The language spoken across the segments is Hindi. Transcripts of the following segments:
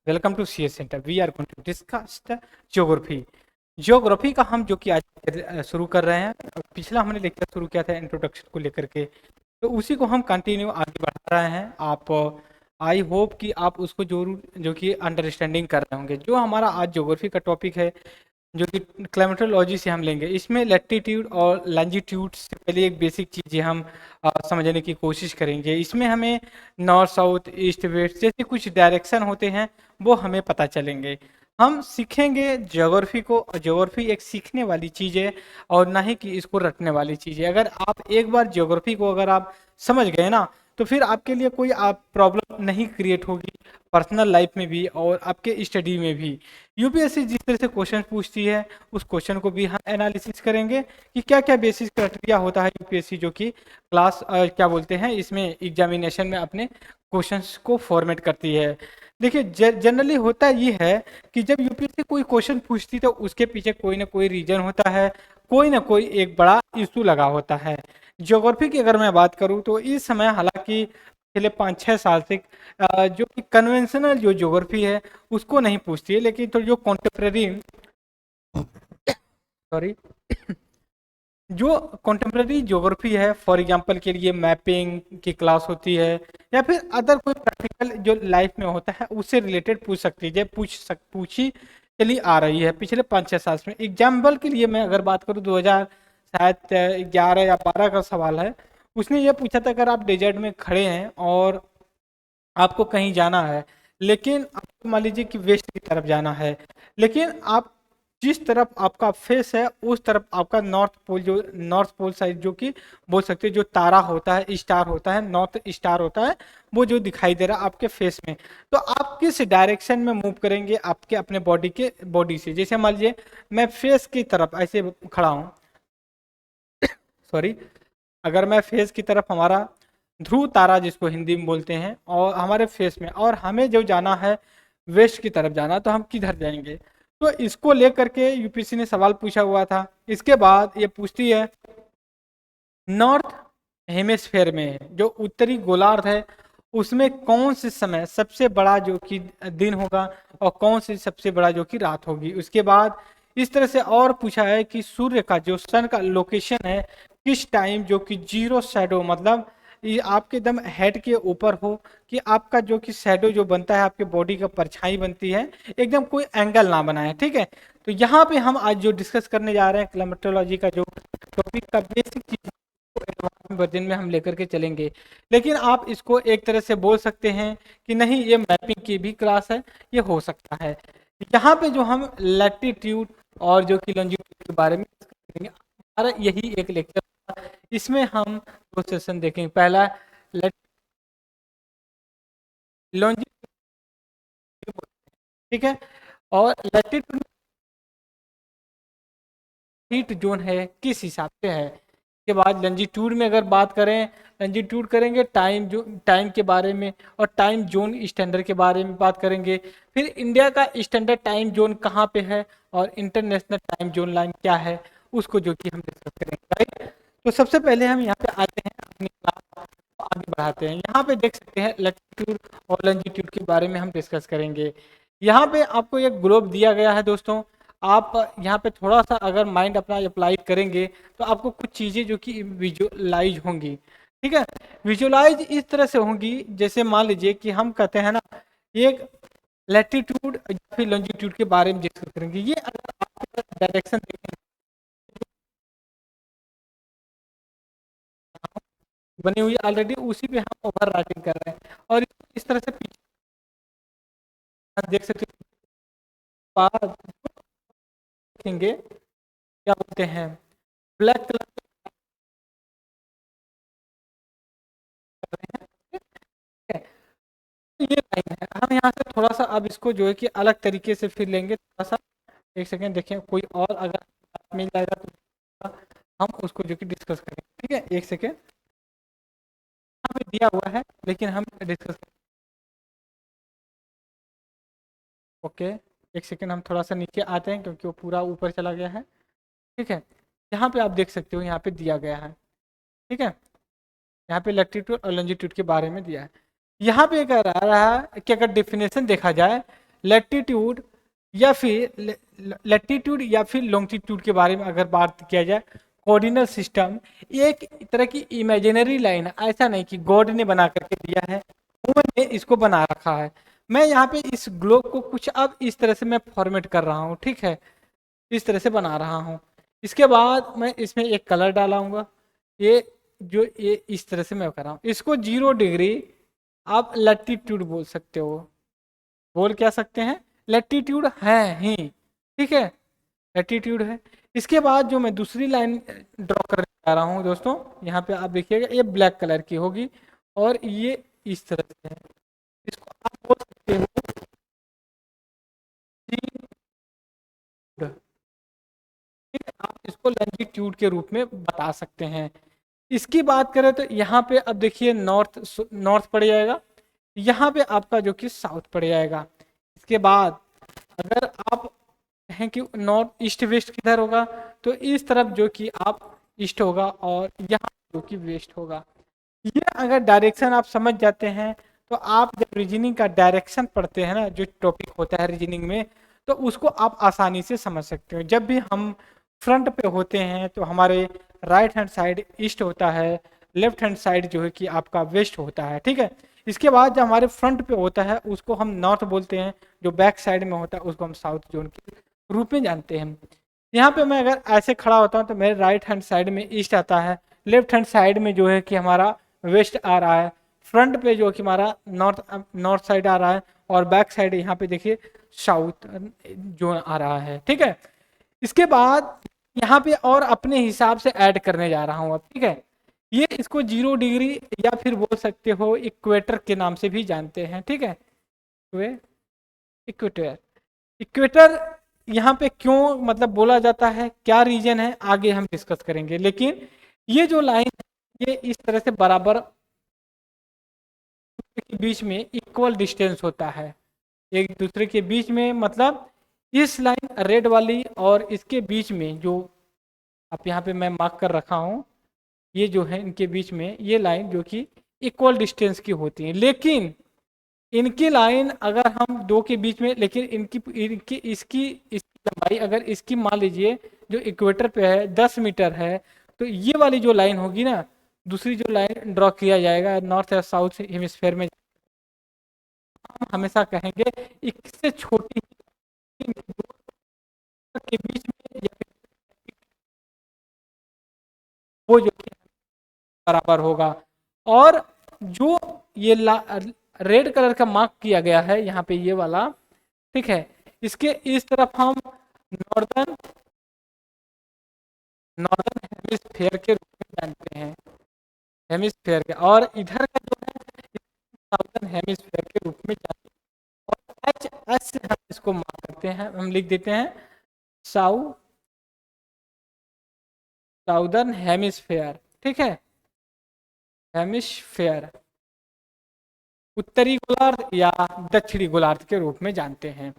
Welcome to CS centre. We are going to discuss the geography. Geography का हम जो कि आज शुरू कर रहे हैं। पिछला हमने लेक्चर शुरू किया था इंट्रोडक्शन को लेकर के, तो उसी को हम कंटिन्यू आगे बढ़ा रहे हैं। आप आई होप कि आप उसको जरूर जो कि अंडरस्टैंडिंग कर रहे होंगे। जो हमारा आज ज्योग्राफी का टॉपिक है, जो कि क्लाइमेटोलॉजी से हम लेंगे, इसमें लैटिट्यूड और लैंजिट्यूड से पहले एक बेसिक चीज़ें हम समझने की कोशिश करेंगे। इसमें हमें नॉर्थ साउथ ईस्ट वेस्ट जैसे कुछ डायरेक्शन होते हैं, वो हमें पता चलेंगे। हम सीखेंगे ज्योग्राफी को, और ज्योग्राफी एक सीखने वाली चीज़ है और ना ही कि इसको रटने वाली चीज़ है। अगर आप एक बार ज्योग्राफी को अगर आप समझ गए ना, तो फिर आपके लिए कोई आप प्रॉब्लम नहीं क्रिएट होगी पर्सनल लाइफ में भी और आपके स्टडी में भी। यूपीएससी जिस तरह से क्वेश्चन पूछती है, उस क्वेश्चन को भी हम एनालिसिस करेंगे कि क्या क्या बेसिक क्राइटेरिया होता है यूपीएससी जो कि क्लास क्या बोलते हैं इसमें एग्जामिनेशन में अपने क्वेश्चंस को फॉर्मेट करती है। देखिए जनरली होता ये है कि जब यूपीएससी कोई क्वेश्चन पूछती है तो उसके पीछे कोई ना कोई रीजन होता है, कोई ना कोई एक बड़ा इशू लगा होता है। ज्योग्राफी की अगर मैं बात करूं तो इस समय हालांकि पिछले 5-6 साल से जो कि कन्वेंशनल जो ज्योग्राफी है उसको नहीं पूछती है, लेकिन तो जो कॉन्टेम्प्रेरी सॉरी जो कॉन्टेम्प्रेरी ज्योग्राफी है, फॉर एग्जांपल के लिए मैपिंग की क्लास होती है या फिर अदर कोई प्रैक्टिकल जो लाइफ में होता है उससे रिलेटेड पूछ सकती है, पूछी चली आ रही है पिछले 5-6 साल में। एग्जाम्पल के लिए मैं अगर बात करूँ 2000 शायद 11 या 12 का सवाल है। उसने ये पूछा था अगर आप डेजर्ट में खड़े हैं और आपको कहीं जाना है, लेकिन आपको मान लीजिए कि वेस्ट की तरफ जाना है, लेकिन आप जिस तरफ आपका फेस है उस तरफ आपका नॉर्थ पोल साइड जो कि बोल सकते हैं जो तारा होता है, स्टार होता है, नॉर्थ स्टार होता है, वो जो दिखाई दे रहा है आपके फेस में, तो आप किस डायरेक्शन में मूव करेंगे आपके अपने बॉडी से। जैसे मान लीजिए मैं फेस की तरफ ऐसे खड़ा हूँ, सॉरी, अगर मैं फेस की तरफ हमारा ध्रुव तारा जिसको हिंदी में बोलते हैं और हमारे फेस में, और हमें जो जाना है वेस्ट की तरफ जाना, तो हम किधर जाएंगे। तो इसको लेकर के यूपीएससी ने सवाल पूछा हुआ था। इसके बाद ये पूछती है नॉर्थ हेमिस्फेयर में जो उत्तरी गोलार्ध है उसमें कौन से समय सबसे बड़ा जो कि दिन होगा और कौन से सबसे बड़ा जो कि रात होगी। उसके बाद इस तरह से और पूछा है कि सूर्य का जो सन का लोकेशन है किस टाइम जो कि जीरो शैडो, मतलब ये आपके एकदम हेड के ऊपर हो, कि आपका जो कि शैडो जो बनता है आपके बॉडी का परछाई बनती है, एकदम कोई एंगल ना बनाए। ठीक है, तो यहाँ पे हम आज जो डिस्कस करने जा रहे हैं क्लाइमेटोलॉजी का जो टॉपिक का बेसिक चीज वर्जन में हम लेकर के चलेंगे। लेकिन आप इसको एक तरह से बोल सकते हैं कि नहीं ये मैपिंग की भी क्लास है, ये हो सकता है। यहाँ पे जो हम लैटिट्यूड और जो कि लॉन्जिट्यूड के बारे में करेंगे, हमारा यही एक लेक्चर, इसमें हम दो सेशन देखेंगे। पहला लॉन्जिट्यूड, ठीक है, और लैटिट्यूड हीट जोन है किस हिसाब से है। के बाद लंजीट्यूड में अगर बात करें, लंजीट्यूड करेंगे टाइम के बारे में और टाइम जोन स्टैंडर्ड के बारे में बात करेंगे। फिर इंडिया का स्टैंडर्ड टाइम जोन कहाँ पे है और इंटरनेशनल टाइम जोन लाइन क्या है, उसको जो कि हम डिस्कस करेंगे। राइट, तो सबसे पहले हम यहाँ पे आते हैं, अपनी क्लास को आगे बढ़ाते हैं। यहाँ पे देख सकते हैं लैटिट्यूड और लंजीट्यूड के बारे में हम डिस्कस करेंगे। यहाँ पे आपको एक ग्लोब दिया गया है दोस्तों। आप यहाँ पे थोड़ा सा अगर माइंड अपना अप्लाई करेंगे तो आपको कुछ चीज़ें जो कि विजुअलाइज होंगी। ठीक है, विजुअलाइज इस तरह से होंगी जैसे मान लीजिए कि हम कहते हैं ना, एक लैटिट्यूड या फिर लॉन्जिट्यूड के बारे में डिस्कस करेंगे। ये अगर आप डायरेक्शन देखें बनी हुई है ऑलरेडी, उसी पे हम ओवर राइटिंग कर रहे हैं और इस तरह से पीछे देख सकते हैं, देखेंगे क्या बोलते हैं ब्लैक कलर है, ये लाइन है। हम यहाँ से थोड़ा सा अब इसको जो है कि अलग तरीके से फिर लेंगे। थोड़ा सा एक सेकेंड देखें, कोई और अगर मिल जाएगा तो हम उसको जो कि डिस्कस करेंगे। ठीक है, एक सेकेंड, यहाँ पे दिया हुआ है लेकिन हम डिस्कस करेंगे। ओके, एक सेकेंड, हम थोड़ा सा नीचे आते हैं क्योंकि वो पूरा ऊपर चला गया है। ठीक है, यहाँ पे आप देख सकते हो, यहाँ पे दिया गया है। ठीक है, यहाँ पे लैटिट्यूड और लॉन्जिट्यूड के बारे में दिया है। यहाँ पे कह रहा है कि अगर डेफिनेशन देखा जाए लैटिट्यूड या फिर लॉन्गिट्यूड के बारे में अगर बात किया जाए, कोऑर्डिनेट सिस्टम एक तरह की इमेजिनरी लाइन है, ऐसा नहीं कि गॉड ने बना करके दिया है, उन्होंने इसको बना रखा है। मैं यहाँ पे इस ग्लोब को कुछ अब इस तरह से मैं फॉर्मेट कर रहा हूँ, ठीक है, इस तरह से बना रहा हूँ। इसके बाद मैं इसमें एक कलर डालाऊंगा, ये इस तरह से मैं कर रहा हूँ। इसको 0 डिग्री आप लैटिट्यूड बोल सकते हो, बोल क्या सकते हैं, लैटिट्यूड है ही, ठीक है, लैटिट्यूड है। इसके बाद जो मैं दूसरी लाइन ड्रॉ करने जा रहा हूँ दोस्तों, यहाँ पे आप देखिएगा ये ब्लैक कलर की होगी और ये इस तरह से है, इसको आप बोल सकते हो ठीक है, आप इसको लैटिट्यूड के रूप में बता सकते हैं। इसकी बात करें तो यहाँ पे अब देखिए नॉर्थ नॉर्थ पड़ जाएगा, यहाँ पे आपका जो कि साउथ पड़ जाएगा। इसके बाद अगर आप कहें कि नॉर्थ ईस्ट वेस्ट किधर होगा, तो इस तरफ जो कि आप ईस्ट होगा और यहाँ जो कि वेस्ट होगा। ये अगर डायरेक्शन आप समझ जाते हैं तो आप जब रीजनिंग का डायरेक्शन पढ़ते हैं ना, जो टॉपिक होता है रीजनिंग में, तो उसको आप आसानी से समझ सकते हो। जब भी हम फ्रंट पे होते हैं तो हमारे राइट हैंड साइड ईस्ट होता है, लेफ्ट हैंड साइड जो है कि आपका वेस्ट होता है, ठीक है। इसके बाद जब हमारे फ्रंट पे होता है उसको हम नॉर्थ बोलते हैं, जो बैक साइड में होता है उसको हम साउथ जोन के रूप में जानते हैं। यहाँ पे मैं अगर ऐसे खड़ा होता हूँ तो मेरे राइट हैंड साइड में ईस्ट आता है, लेफ्ट हैंड साइड में जो है कि हमारा वेस्ट आ रहा है, फ्रंट पे जो कि हमारा नॉर्थ साइड आ रहा है, और बैक साइड यहाँ पे देखिए साउथ जोन आ रहा है, ठीक है। इसके बाद यहाँ पे और अपने हिसाब से ऐड करने जा रहा हूँ अब, ठीक है। ये इसको 0 डिग्री या फिर बोल सकते हो इक्वेटर के नाम से भी जानते हैं, ठीक है, इक्वेटर। इक्वेटर यहाँ पे क्यों मतलब बोला जाता है, क्या रीजन है, आगे हम डिस्कस करेंगे। लेकिन ये जो लाइन है ये इस तरह से बराबर के बीच में इक्वल डिस्टेंस होता है एक दूसरे के बीच में, मतलब इस लाइन रेड वाली और इसके बीच में जो आप यहाँ पे मैं मार्क कर रखा हूँ, ये जो है इनके बीच में ये लाइन जो कि इक्वल डिस्टेंस की होती है। लेकिन इनकी लाइन अगर हम दो के बीच में, लेकिन इनकी इनकी इसकी लंबाई अगर इसकी मान लीजिए जो इक्वेटर पे है 10 मीटर है, तो ये वाली जो लाइन होगी ना, दूसरी जो लाइन ड्रॉ किया जाएगा नॉर्थ या साउथ हेमिस्फेयर में, हम हमेशा कहेंगे इससे छोटी के बीच में या फिर वो जो कि बराबर होगा। और जो ये रेड कलर का मार्क किया गया है यहाँ पे ये वाला, ठीक है, इसके इस तरफ हम नॉर्दर्न नॉर्दर्न हेमिस्फेयर के रूप में जानते हैं, हेमिस्फेयर के, और इधर का जो है साउदर्न हेमिस्फेयर के रूप में जानते हैं। और एच एस से हम इसको मार्क करते हैं, हम लिख देते हैं साउदर्न हेमिस्फेयर, ठीक है, हेमिस्फेयर उत्तरी गोलार्ध या दक्षिणी गोलार्ध के रूप में जानते हैं।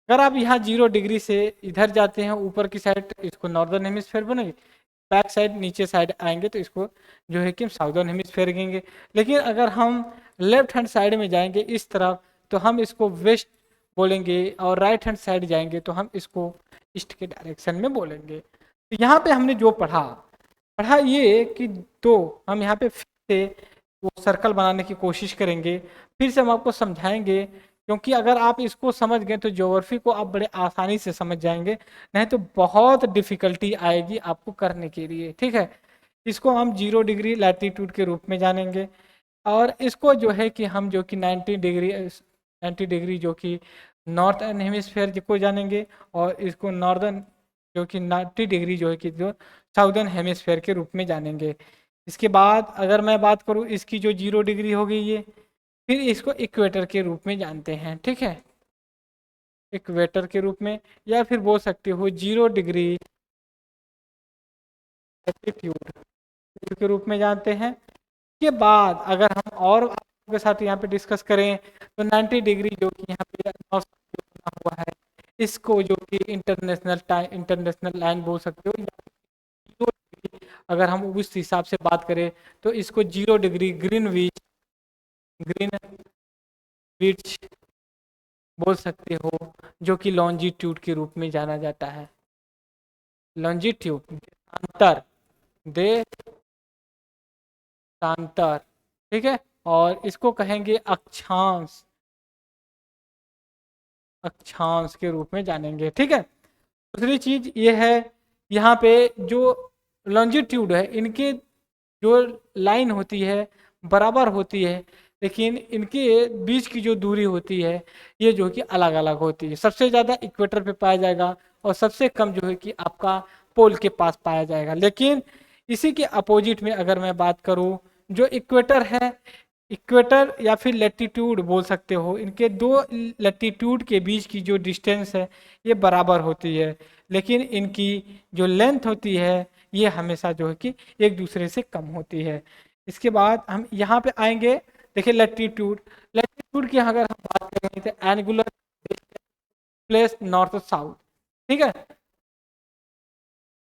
अगर आप यहाँ 0 डिग्री से इधर जाते हैं ऊपर की साइड, इसको नॉर्दर्न हेमिस्फेयर बनेगी, बैक साइड नीचे साइड आएंगे तो इसको जो है कि साउदर्न हेमिस्फेयर कहेंगे। लेकिन अगर हम लेफ्ट हैंड साइड में जाएंगे इस तरफ तो हम इसको वेस्ट बोलेंगे, और राइट हैंड साइड जाएंगे तो हम इसको ईस्ट के डायरेक्शन में बोलेंगे। तो यहाँ पे हमने जो पढ़ा पढ़ा ये कि, तो हम यहाँ पे फिर से वो सर्कल बनाने की कोशिश करेंगे, फिर से हम आपको समझाएंगे, क्योंकि अगर आप इसको समझ गए तो ज्योग्राफी को आप बड़े आसानी से समझ जाएंगे, नहीं तो बहुत डिफिकल्टी आएगी आपको करने के लिए, ठीक है। इसको हम 0 डिग्री लैटिट्यूड के रूप में जानेंगे, और इसको जो है कि हम जो कि 90 डिग्री जो कि नॉर्थर्न हेमिस्फेयर को जानेंगे, और इसको नॉर्दर्न जो कि 90 डिग्री जो है कि जो साउदर्न हेमिस्फेयर के रूप में जानेंगे। इसके बाद अगर मैं बात करूँ इसकी जो 0 डिग्री हो गई ये, फिर इसको इक्वेटर के रूप में जानते हैं, ठीक है, इक्वेटर के रूप में, या फिर बोल सकते हो 0 डिग्री लैटिट्यूड के रूप में जानते हैं। के बाद अगर हम और आपके साथ यहाँ पे डिस्कस करें तो 90 डिग्री जो कि यहाँ पे नॉर्थ बना हुआ है, इसको जो कि इंटरनेशनल लाइन बोल सकते हो। अगर हम उस हिसाब से बात करें तो इसको 0 डिग्री ग्रीनविच बोल सकते हो, जो कि लॉन्जिट्यूड के रूप में जाना जाता है। लॉन्जिट्यूड देशांतर, देशांतर, ठीक है। और इसको कहेंगे अक्षांश, अक्षांश के रूप में जानेंगे, ठीक है। दूसरी चीज ये है, यहाँ पे जो लॉन्जिट्यूड है, इनके जो लाइन होती है बराबर होती है, लेकिन इनके बीच की जो दूरी होती है ये जो कि अलग अलग होती है। सबसे ज़्यादा इक्वेटर पे पाया जाएगा और सबसे कम जो है कि आपका पोल के पास पाया जाएगा। लेकिन इसी के अपोजिट में अगर मैं बात करूं, जो इक्वेटर है, इक्वेटर या फिर लेटीट्यूड बोल सकते हो, इनके दो लेटीट्यूड के बीच की जो डिस्टेंस है ये बराबर होती है, लेकिन इनकी जो लेंथ होती है ये हमेशा जो है कि एक दूसरे से कम होती है। इसके बाद हम यहाँ पे आएंगे, देखिए लेटीट्यूड, लेटीट्यूड की अगर हम बात करें तो एंगुलर प्लेस नॉर्थ साउथ, ठीक है।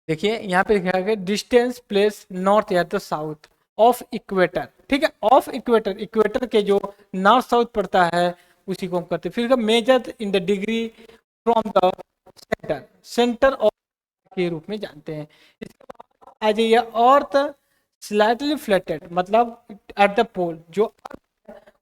देखिए यहाँ पे लिखा है डिस्टेंस प्लेस नॉर्थ या तो साउथ ऑफ इक्वेटर, ठीक है। ऑफ इक्वेटर, इक्वेटर के जो नॉर्थ साउथ पड़ता है उसी को हम करते हैं। फिर measure in the degree from the centre, centre of के रूप में जानते हैं। इसके बाद आ जाइए अर्थ स्लाइटली फ्लैटेड, मतलब एट द पोल, जो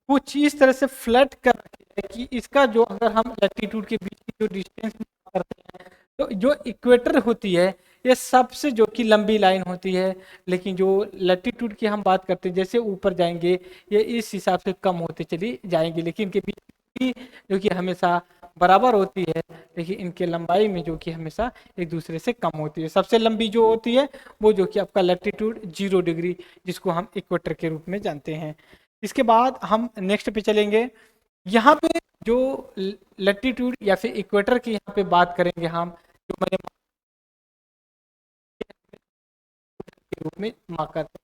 कुछ इस तरह से फ्लैट कर रखी है कि इसका जो अगर हम लैटिट्यूड के बीच की जो डिस्टेंस करते हैं, तो जो इक्वेटर होती है ये सबसे जो कि लंबी लाइन होती है, लेकिन जो लैटिट्यूड की हम बात करते हैं जैसे ऊपर जाएंगे ये इस हिसाब से कम होते चली जाएंगी, लेकिन इनके बीच की जो कि हमेशा बराबर होती है, लेकिन इनके लंबाई में जो कि हमेशा एक दूसरे से कम होती है। सबसे लंबी जो होती है वो जो कि आपका लैटिट्यूड 0 डिग्री, जिसको हम इक्वेटर के रूप में जानते हैं। इसके बाद हम नेक्स्ट पे चलेंगे। यहाँ पे जो लैटिट्यूड या फिर इक्वेटर की यहाँ पे बात करेंगे हम, जो मैंने के रूप में मार्क करते हैं,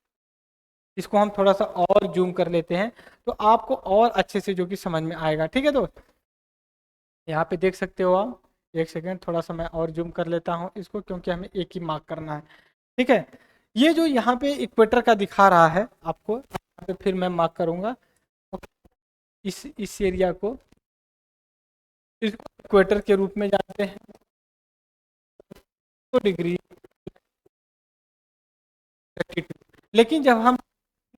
इसको हम थोड़ा सा और जूम कर लेते हैं तो आपको और अच्छे से जो कि समझ में आएगा, ठीक है दोस्त। यहाँ पे देख सकते हो आप, एक सेकेंड थोड़ा सा मैं और जूम कर लेता हूँ इसको, क्योंकि हमें एक ही मार्क करना है, ठीक है। ये जो यहाँ पे इक्वेटर का दिखा रहा है आपको, यहाँ पे फिर मैं मार्क करूंगा इस एरिया को, इसको इक्वेटर के रूप में जानते हैं। तो डिग्री 32, लेकिन जब हम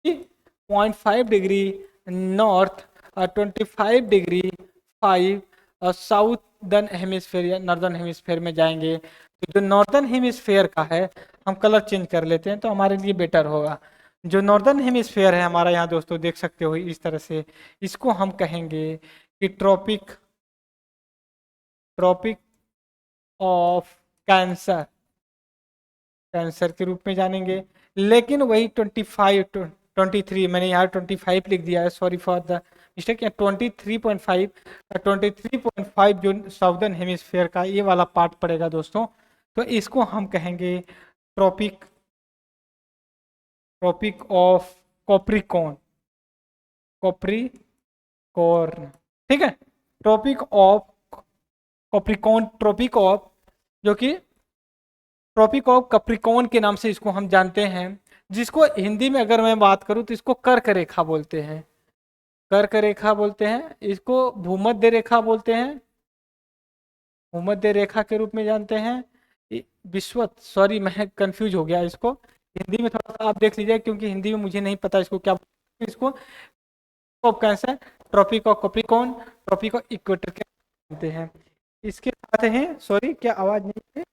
0.5 डिग्री नॉर्थ और 25 डिग्री 5 और साउथर्न हेमिस्फेयर या नॉर्दर्न हेमिस्फेयर में जाएंगे, तो जो नॉर्दर्न हेमिस्फेयर का है, हम कलर चेंज कर लेते हैं तो हमारे लिए बेटर होगा। जो नॉर्दर्न हेमिस्फेयर है हमारा, यहाँ दोस्तों देख सकते हो इस तरह से, इसको हम कहेंगे कि Tropic, Tropic of Cancer, Cancer के रूप में जानेंगे। लेकिन वही 23, मैंने यहाँ 25 लिख दिया है, सॉरी फॉर द मिस्टेक। 23.5, 23.5 जो साउदर्न हेमिस्फेयर का ये वाला पार्ट पड़ेगा दोस्तों, तो इसको हम कहेंगे ट्रॉपिक, ट्रॉपिक ऑफ कॉप्रिकॉर्न, कॉप्रिकॉर्न, ठीक है। ट्रॉपिक ऑफ कॉप्रिकॉर्न, ट्रॉपिक ऑफ, जो कि ट्रॉपिक ऑफ कैप्रिकॉर्न के नाम से इसको हम जानते हैं, जिसको हिंदी में अगर मैं बात करूं तो इसको कर्क रेखा बोलते हैं, कर्क रेखा बोलते हैं, इसको भूमध्य रेखा बोलते हैं, भूमध्य रेखा के रूप में जानते हैं। विश्वत, सॉरी मैं कंफ्यूज हो गया इसको, हिंदी में थोड़ा सा आप देख लीजिए, क्योंकि हिंदी में मुझे नहीं पता इसको क्या बोलते हैं। इसको of Cancer, Tropic of Capricorn, Tropic of equator के बोलते हैं। इसके साथ हैं, सॉरी क्या आवाज नहीं है,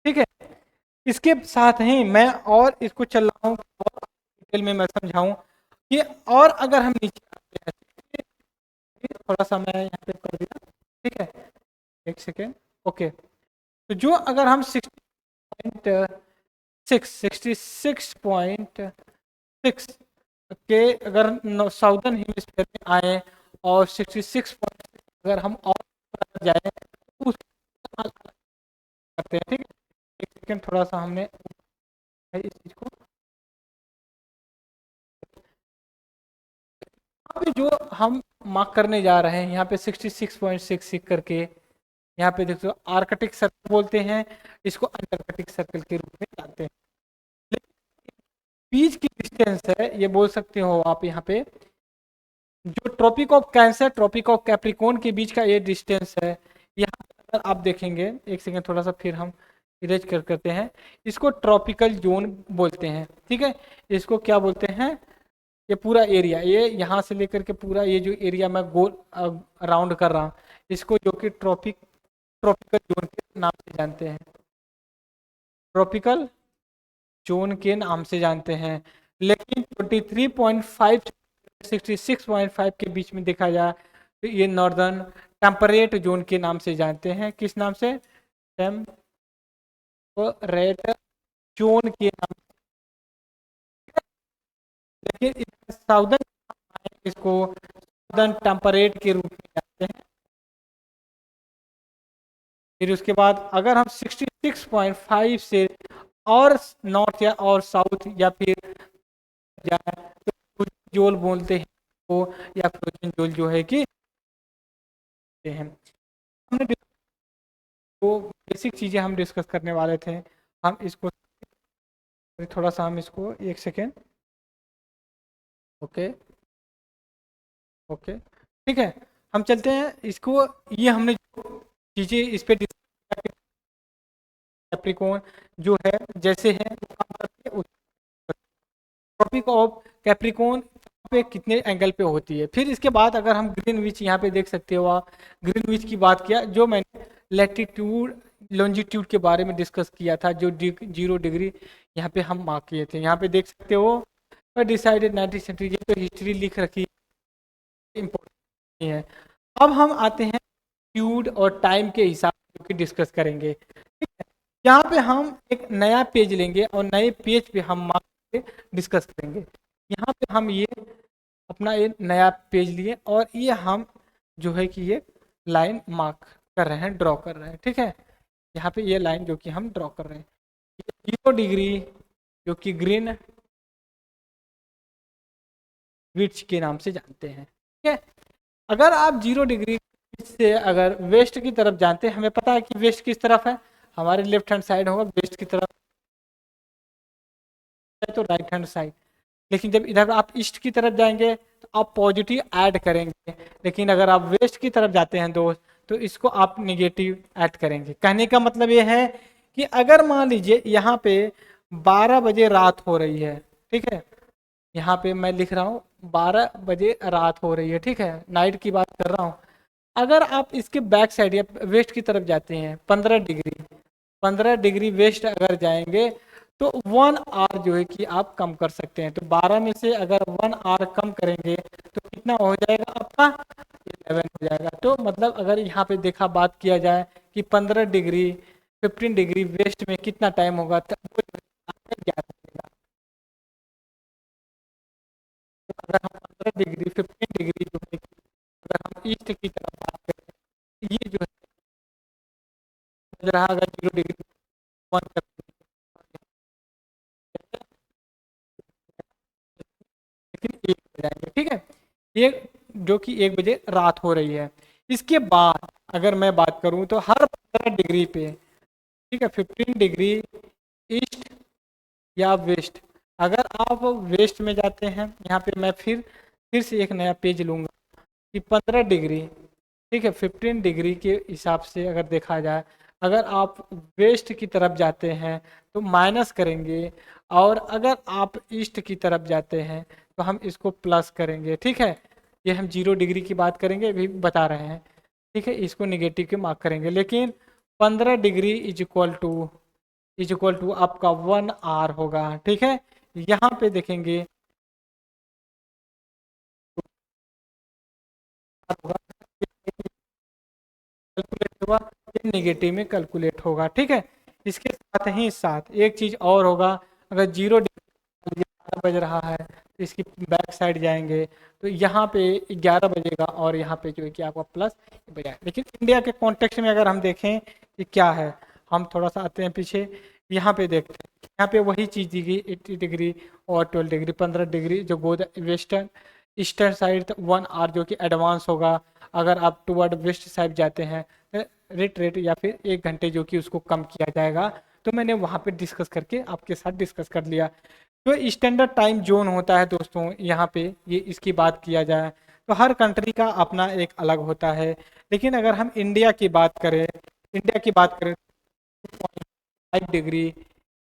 ठीक है। इसके साथ ही मैं और इसको चल रहा हूँ और डिटेल में मैं समझाऊं कि, और अगर हम नीचे आते हैं, थोड़ा सा मैं यहाँ पे कर दिया, ठीक है, एक सेकेंड, ओके। तो जो अगर हम 66.6 के अगर साउदर्न हेमिस्फीयर में आए और 66 अगर हम और जाए तो करते हैं, ठीक है। एक सेकेंड थोड़ा सा हमने इस चीज को, अभी जो हम मार्क करने जा रहे हैं यहाँ पे 66.66 करके, यहाँ पे देखो आर्कटिक सर्कल बोलते हैं, इसको अंटार्कटिक सर्कल के रूप में जानते हैं। बीच की डिस्टेंस है, ये बोल सकते हो आप यहाँ पे जो Tropic of Cancer Tropic of Capricorn के बीच का ये डिस्टेंस है, यहाँ पर अगर आप देखेंगे, एक सेकेंड थोड़ा सा फिर हम इरेज करते हैं, इसको ट्रॉपिकल जोन बोलते हैं, ठीक है। इसको क्या बोलते हैं, ये पूरा एरिया, ये यहाँ से लेकर के पूरा ये जो एरिया मैं गोल राउंड कर रहा हूँ, इसको जो कि ट्रॉपिकल जोन के नाम से जानते हैं, ट्रॉपिकल जोन के नाम से जानते हैं। लेकिन 23.5 66.5 के बीच में देखा जाए तो ये नॉर्दर्न टेम्परेट जोन के नाम से जानते हैं। किस नाम से, टेम्परेट जोन के नाम से। लेकिन साउदर्न इसको साउदर्न टेम्परेट के रूप में जानते हैं। फिर उसके बाद अगर हम 66.5 से और नॉर्थ या और साउथ या फिर जाए तो जोल बोलते हैं वो, या फ्रोजन जोल जो है कि हैं। हमने वो बेसिक चीज़ें हम डिस्कस करने वाले थे, हम इसको थोड़ा सा हम इसको एक सेकेंड, ओके ओके ठीक है, हम चलते हैं इसको। ये हमने चीज़ें इस पे कैप्रिकॉर्न जो है जैसे है वो काम करती है। ट्रॉपिक ऑफ कैप्रिकॉर्न पे कितने एंगल पे होती है। फिर इसके बाद अगर हम ग्रीनविच यहाँ पे देख सकते हो आप, ग्रीनविच की बात किया, जो मैंने लैटिट्यूड लॉन्जिट्यूड के बारे में डिस्कस किया था, जो 0 डिग्री यहाँ पे हम मार्क किए थे, यहाँ पे देख सकते हो डिसाइडेड 90 सेंचुरी, ये तो हिस्ट्री लिख रखी इम्पोर्टेंट है। अब हम आते हैं ट्यूड और टाइम के हिसाब से डिस्कस करेंगे, ठीक है। यहाँ पे हम एक नया पेज लेंगे और नए पेज पे हम मार्क डिस्कस करेंगे। यहाँ पे हम ये अपना ये नया पेज लिए और ये हम जो है कि ये लाइन मार्क कर रहे हैं, ड्रॉ कर रहे हैं, ठीक है। यहाँ पे ये लाइन जो कि हम ड्रॉ कर रहे हैं, 0 डिग्री जो कि ग्रीन विच के नाम से जानते हैं, ठीक है। अगर आप 0 डिग्री से अगर वेस्ट की तरफ जानते हैं, हमें पता है कि वेस्ट किस तरफ है, हमारे लेफ्ट हैंड साइड होगा, वेस्ट की तरफ है तो राइट हैंड साइड। लेकिन जब इधर आप ईस्ट की तरफ जाएंगे तो आप पॉजिटिव ऐड करेंगे, लेकिन अगर आप वेस्ट की तरफ जाते हैं दोस्त तो इसको आप निगेटिव ऐड करेंगे। कहने का मतलब ये है कि अगर मान लीजिए यहाँ पे 12 बजे रात हो रही है, ठीक है, यहाँ पे मैं लिख रहा हूँ 12 बजे रात हो रही है, ठीक है, नाइट की बात कर रहा हूँ। अगर आप इसके बैक साइड या वेस्ट की तरफ जाते हैं 15 डिग्री वेस्ट अगर जाएंगे तो 1 आवर जो है कि आप कम कर सकते हैं। तो 12 में से अगर 1 आवर कम करेंगे तो कितना हो जाएगा आपका, 11 हो जाएगा। तो मतलब अगर यहाँ पे देखा बात किया जाए कि 15 डिग्री 15 डिग्री वेस्ट में कितना टाइम होगा, तो 11 होगा। तो अगर हम 15 डिग्री 15 डिग्री जो है अगर हम ईस्ट की तरफ बात करें, ये जो है रहा अगर 0 डिग्री 1 लेकिन 1 हो जाएंगे, ठीक है, ये जो कि 1 बजे रात हो रही है। इसके बाद अगर मैं बात करूं तो हर 15 डिग्री पे, ठीक है, 15 डिग्री ईस्ट या वेस्ट, अगर आप वेस्ट में जाते हैं, यहाँ पे मैं फिर से एक नया पेज लूँगा कि 15 डिग्री, ठीक है, 15 डिग्री के हिसाब से अगर देखा जाए, अगर आप वेस्ट की तरफ जाते हैं तो माइनस करेंगे, और अगर आप ईस्ट की तरफ जाते हैं तो हम इसको प्लस करेंगे, ठीक है। ये हम 0 डिग्री की बात करेंगे, अभी बता रहे हैं, ठीक है, इसको निगेटिव के मार्क करेंगे। लेकिन 15 डिग्री इज इक्वल टू आपका 1 आवर होगा, ठीक है। यहाँ पे देखेंगे कैलकुलेट होगा, ये नेगेटिव में कैलकुलेट होगा, ठीक है। इसके साथ ही साथ एक चीज और होगा, अगर 0 डिग्री बज रहा है तो इसकी बैक साइड जाएंगे तो यहाँ पे 11 बजेगा और यहाँ पे जो है कि आपका प्लस बजाए। लेकिन इंडिया के कॉन्टेक्स्ट में अगर हम देखें कि क्या है, हम थोड़ा सा आते हैं पीछे, यहाँ पे देखते हैं, यहाँ पे वही चीज़ दी गई 80 डिग्री और 12 डिग्री 15 डिग्री जो गो वेस्टर्न ईस्टर्न साइड 1 आवर जो कि एडवांस होगा। अगर आप टुवर्ड वेस्ट साइड जाते हैं रेट या फिर 1 घंटे जो कि उसको कम किया जाएगा। तो मैंने वहाँ पे डिस्कस करके आपके साथ डिस्कस कर लिया। तो स्टैंडर्ड टाइम जोन होता है दोस्तों, यहाँ पे ये इसकी बात किया जाए तो हर कंट्री का अपना एक अलग होता है। लेकिन अगर हम इंडिया की बात करें, इंडिया की बात करें 5 डिग्री,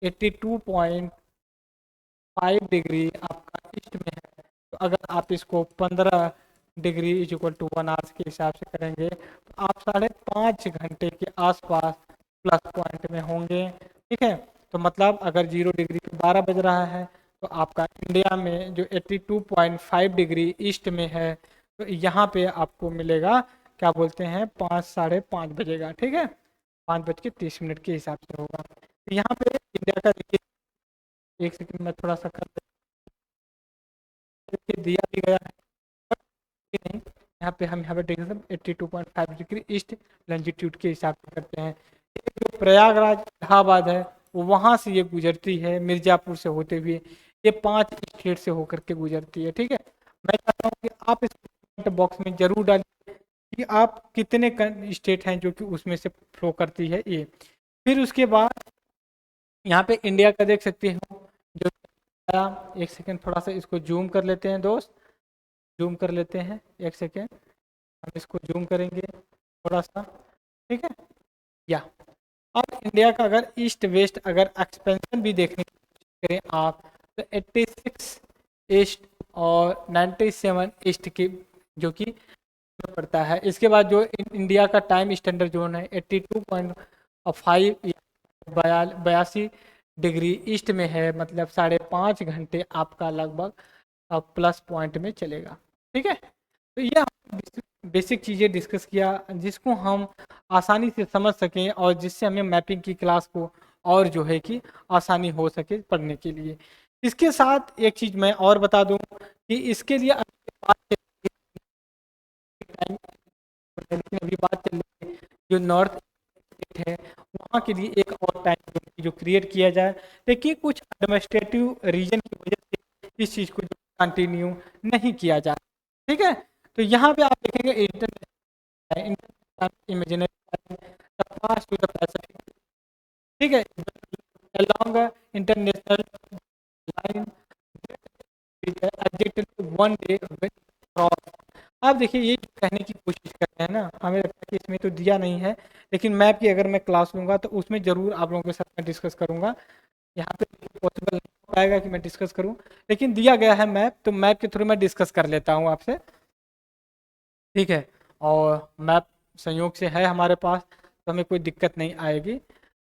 82.5 डिग्री आपका ईस्ट में है। तो अगर आप इसको 15 degree is equal to 1 hours के हिसाब से करेंगे तो आप 5.5 घंटे के आसपास प्लस पॉइंट में होंगे। ठीक है, तो मतलब अगर 0 डिग्री पे 12 बज रहा है तो आपका इंडिया में जो 82.5 डिग्री ईस्ट में है, तो यहाँ पे आपको मिलेगा क्या बोलते हैं 5 साढ़े 5 बजेगा। ठीक है, 5:30 के हिसाब से होगा। तो यहाँ पे इंडिया का देखिए, एक सेकंड में थोड़ा सा कर दिया भी गया है, नहीं यहाँ पे हम यहाँ पे देख सकते 82.5 डिग्री ईस्ट लॉन्जिट्यूड के हिसाब से करते हैं। ये जो प्रयागराज इलाहाबाद है वो वहाँ से ये गुजरती है मिर्जापुर से होते हुए, ये 5 स्टेट से होकर के गुजरती है। ठीक है, मैं चाहता हूँ कि आप इस कमेंट बॉक्स में जरूर डालिए कि आप कितने स्टेट हैं जो कि उसमें से फ्लो करती है ये। फिर उसके बाद यहाँ पे इंडिया का देख सकते हो जो, एक सेकेंड थोड़ा सा इसको जूम कर लेते हैं दोस्त, जूम कर लेते हैं, एक सेकेंड हम इसको जूम करेंगे थोड़ा सा। ठीक है, या अब इंडिया का अगर ईस्ट वेस्ट अगर एक्सपेंशन भी देखने की कोशिश करें आप, तो 86 ईस्ट और 97 ईस्ट की जो कि पड़ता है। इसके बाद जो इंडिया का टाइम स्टैंडर्ड जोन है 82.5 82 डिग्री ईस्ट में है, मतलब 5.5 घंटे आपका लगभग प्लस पॉइंट में चलेगा। ठीक है, तो ये बेसिक चीज़ें डिस्कस किया जिसको हम आसानी से समझ सकें और जिससे हमें मैपिंग की क्लास को और जो है कि आसानी हो सके पढ़ने के लिए। इसके साथ एक चीज़ मैं और बता दूं कि इसके लिए अभी बात चल रही है जो नॉर्थ है वहाँ के लिए एक और टाइम जो क्रिएट किया जाए, लेकिन कुछ एडमिनिस्ट्रेटिव रीजन की वजह से इस चीज़ को कंटिन्यू नहीं किया जा। ठीक है, तो यहाँ पे आप देखेंगे इमेजिनरी टू द पैसिफिक। ठीक है, along international line one day cross. आप देखिए ये जो कहने की कोशिश कर रहे हैं ना, हमें लगता है कि इसमें तो दिया नहीं है, लेकिन मैप की अगर मैं क्लास लूंगा तो उसमें जरूर आप लोगों के साथ मैं डिस्कस करूंगा। यहाँ पे पॉसिबल नहीं हो पाएगा कि मैं डिस्कस करूं, लेकिन दिया गया है मैप, तो मैप के थ्रू मैं डिस्कस कर लेता हूँ आपसे। ठीक है, और मैप संयोग से है हमारे पास तो हमें कोई दिक्कत नहीं आएगी।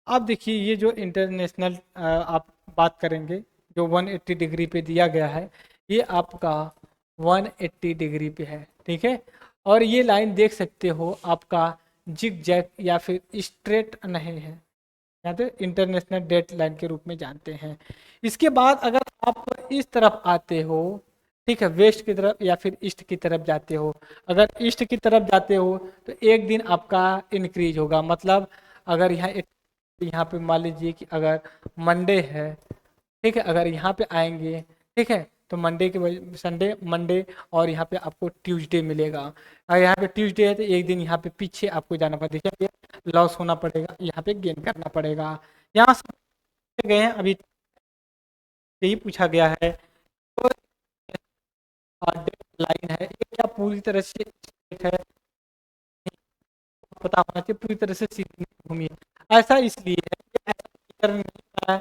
अब देखिए ये जो इंटरनेशनल आप बात करेंगे जो 180 डिग्री पे दिया गया है, ये आपका 180 डिग्री पे है। ठीक है, और ये लाइन देख सकते हो आपका जिग जैग या फिर स्ट्रेट नहीं है, यहाँ पे इंटरनेशनल डेट लाइन के रूप में जानते हैं। इसके बाद अगर आप इस तरफ आते हो, ठीक है, वेस्ट की तरफ या फिर ईस्ट की तरफ जाते हो, अगर ईस्ट की तरफ जाते हो तो एक दिन आपका इंक्रीज होगा। मतलब अगर यहाँ पे मान लीजिए कि अगर मंडे है, ठीक है, अगर यहाँ पे आएंगे, ठीक है, तो मंडे के संडे मंडे और यहाँ पे आपको ट्यूसडे मिलेगा। अगर यहाँ पे ट्यूसडे है तो एक दिन यहाँ पे पीछे आपको जाना पड़ेगा, देखिए लॉस होना पड़ेगा, यहाँ पे गेन करना पड़ेगा। यहाँ से गए हैं अभी यही पूछा गया है, तो लाइन है ये क्या पूरी तरह से है, पता होना चाहिए पूरी तरह से सीधी घूमी है। ऐसा इसलिए है कि ऐसा फीचर नहीं बना है,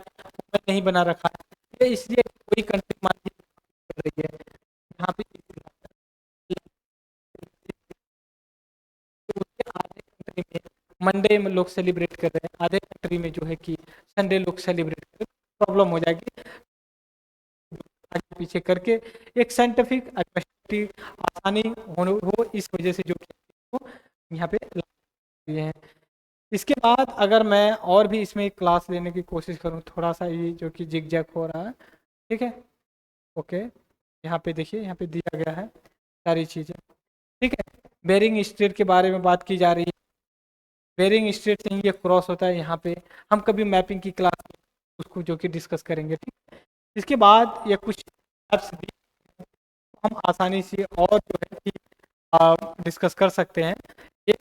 मैं नहीं बना रखा है, ये इसलिए कोई कंट्री मान कर रही है यहाँ पे आधे कंट्री में मंडे में लोग सेलिब्रेट कर रहे हैं, आधे कंट्री में जो है कि संडे लोग सेलिब्रेट कर रहे हैं, प्रॉब्लम हो जाएगी। आगे पीछे करके एक साइंटिफिक एडमिनिस्ट्रेटिव आसानी हो इस वजह से जो यहाँ पे दिए हैं। इसके बाद अगर मैं और भी इसमें क्लास लेने की कोशिश करूँ, थोड़ा सा ये जो कि जिग जैग हो रहा है, ठीक है, ओके, यहाँ पे देखिए यहाँ पे दिया गया है सारी चीज़ें। ठीक है, बेरिंग स्ट्रेट के बारे में बात की जा रही है, बेरिंग स्ट्रेट से ही ये क्रॉस होता है यहाँ पे, हम कभी मैपिंग की क्लास उसको जो कि डिस्कस करेंगे। ठीक है, इसके बाद ये कुछ एप्स भी हम आसानी से और जो है कि डिस्कस कर सकते हैं। ये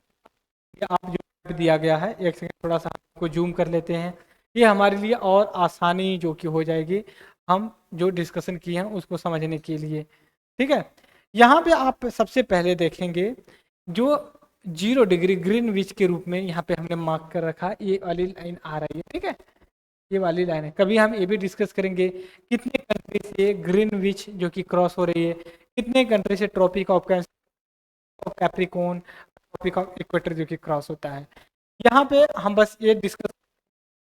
आप जो दिया गया है, एक सेकंड थोड़ा सा को जूम कर लेते हैं, ये हमारे लिए और आसानी जो कि हो जाएगी हम जो डिस्कशन किए हैं उसको समझने के लिए। ठीक है, यहाँ पे आप सबसे पहले देखेंगे जो 0 डिग्री ग्रीनविच के रूप में यहाँ पे हमने मार्क कर रखा, ये वाली लाइन आ रही है, ठीक है, ये वाली लाइन है। कभी हम ये भी डिस्कस करेंगे कितने कंट्री से ग्रीनविच जो कि क्रॉस हो रही है, कितने कंट्री से Tropic of Capricorn, Tropic of equator जो कि क्रॉस होता है। यहाँ पे हम बस ये डिस्कस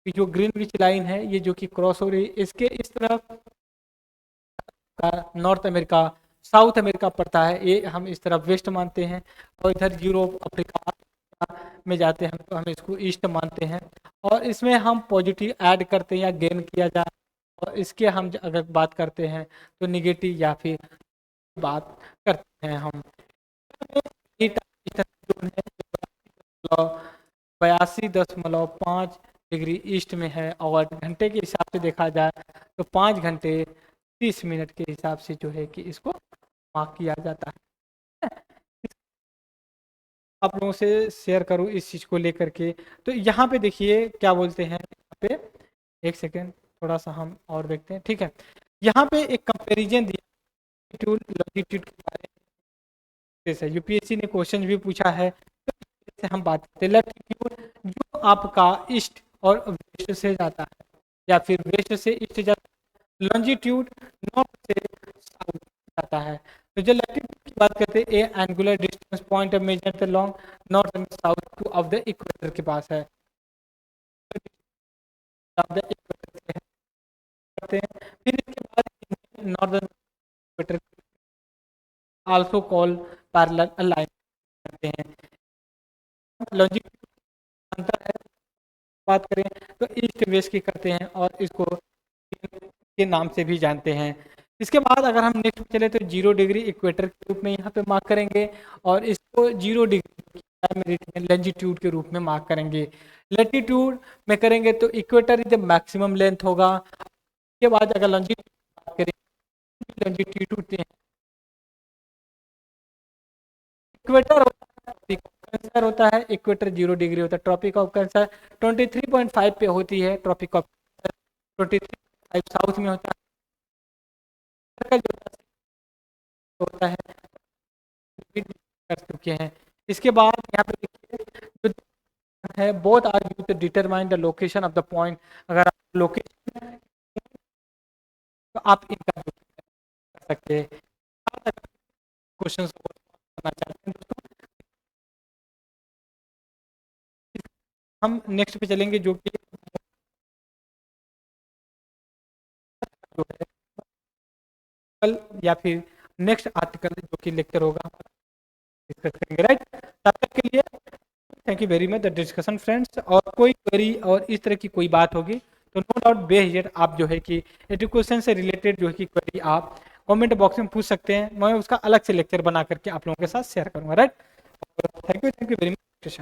कि जो ग्रीनविच लाइन है ये जो कि क्रॉस हो रही है, इसके इस तरफ नॉर्थ अमेरिका, साउथ अमेरिका पड़ता है, ये हम इस तरफ वेस्ट मानते हैं, और इधर यूरोप अफ्रीका में जाते हैं तो हम इसको ईस्ट मानते हैं। और इसमें हम पॉजिटिव ऐड करते हैं या गेन किया जाए, और इसके हम अगर बात करते हैं तो निगेटिव या फिर बात करते हैं हम। 82.5 डिग्री ईस्ट में है, और घंटे के हिसाब से देखा जाए तो 5 घंटे 30 मिनट के हिसाब से जो है कि इसको मार्क किया जाता है। आप लोगों से शेयर करूं इस चीज को लेकर के, तो यहाँ पे देखिए क्या बोलते हैं, यहाँ पे एक सेकेंड थोड़ा सा हम और देखते हैं, ठीक है। यहाँ पे एक कंपैरिजन दिया लॉन्गिट्यूड के बारे में, यूपीएससी ने क्वेश्चन भी पूछा है, तो से हम बात करते हैं लैटिट्यूड जो आपका ईस्ट और वेस्ट से जाता है, या फिर वेस्ट से ईस्ट जाता है, लॉन्जिट्यूड नॉर्थ से साउथ जाता है। तो जो लैटिट्यूड की बात करते हैं, a angular distance point measure long north and south to of the equator के पास है, करते हैं। फिर इसके बाद northern equator also call parallel align करते हैं। लॉन्जिट्यूड अंतर है, बात करें तो ईस्ट वेस्ट की करते हैं, और इसको के नाम से भी जानते हैं। इसके बाद अगर हम नेक्स्ट चले तो 0 डिग्री इक्वेटर के रूप में यहाँ पे मार्क करेंगे, और इसको 0 डिग्री लैटिट्यूड के रूप में मार्क करेंगे। लैटिट्यूड में करेंगे तो equator is the maximum length होगा। इसके बाद अगर लॉन्जिट्यूड बात करें, लॉन्जिट्यूड इक्वेटर होता है, इक्वेटर 0 डिग्री होता है, ट्रॉपिक ऑफ कैंसर 23.5 पे होती है, ट्रॉपिक ऑफ 23.5 साउथ में होता है, होता है कर चुके हैं। इसके बाद यहाँ पे देखिए है both are used to determine the location of the point. अगर आप लोकेशन तो आप इनका कर सकते हैं। क्वेश्चन करना चाहते हैं दोस्तों, हम नेक्स्ट पे चलेंगे जो कि जो है कल या फिर नेक्स्ट आर्टिकल जो कि लेक्चर होगा डिस्कस करेंगे, राइट। तब तक के लिए thank you very much the discussion friends. और कोई क्वेरी और इस तरह की कोई बात होगी तो नो डाउट बेहिचक आप जो है कि एजुकेशन से रिलेटेड जो है कि क्वेरी आप कमेंट बॉक्स में पूछ सकते हैं, मैं उसका अलग से लेक्चर बना करके आप लोगों के साथ शेयर करूंगा, right. Thank you very much.